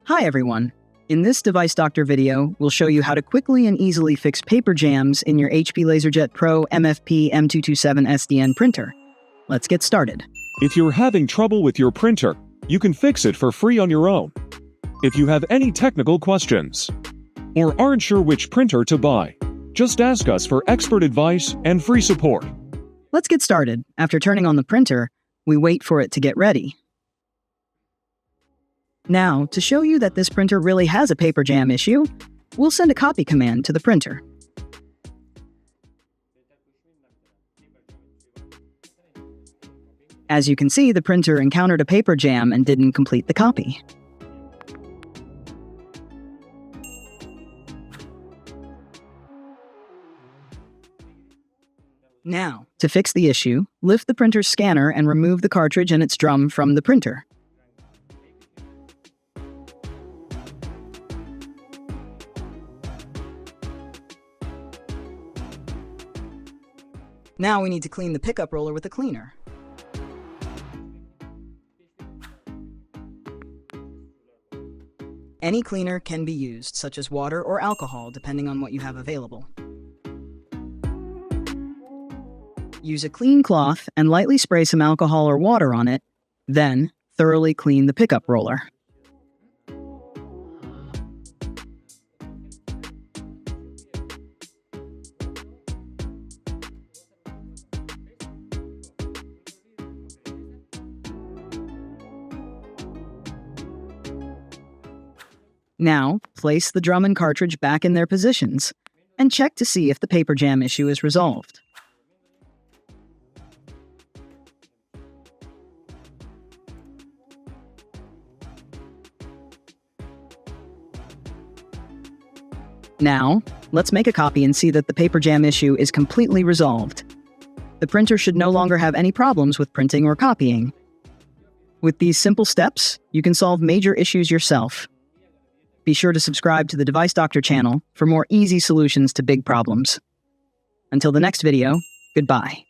Hi everyone! In this Device Doctor video, we'll show you how to quickly and easily fix paper jams in your HP LaserJet Pro MFP M227sdn printer. Let's get started. If you're having trouble with your printer, you can fix it for free on your own. If you have any technical questions or aren't sure which printer to buy, just ask us for expert advice and free support. Let's get started. After turning on the printer, we wait for it to get ready. Now, to show you that this printer really has a paper jam issue, we'll send a copy command to the printer. As you can see, the printer encountered a paper jam and didn't complete the copy. Now, to fix the issue, lift the printer's scanner and remove the cartridge and its drum from the printer. Now we need to clean the pickup roller with a cleaner. Any cleaner can be used, such as water or alcohol, depending on what you have available. Use a clean cloth and lightly spray some alcohol or water on it, then thoroughly clean the pickup roller. Now, place the drum and cartridge back in their positions, and check to see if the paper jam issue is resolved. Now, let's make a copy and see that the paper jam issue is completely resolved. The printer should no longer have any problems with printing or copying. With these simple steps, you can solve major issues yourself. Be sure to subscribe to the Device Doctor channel for more easy solutions to big problems. Until the next video, goodbye.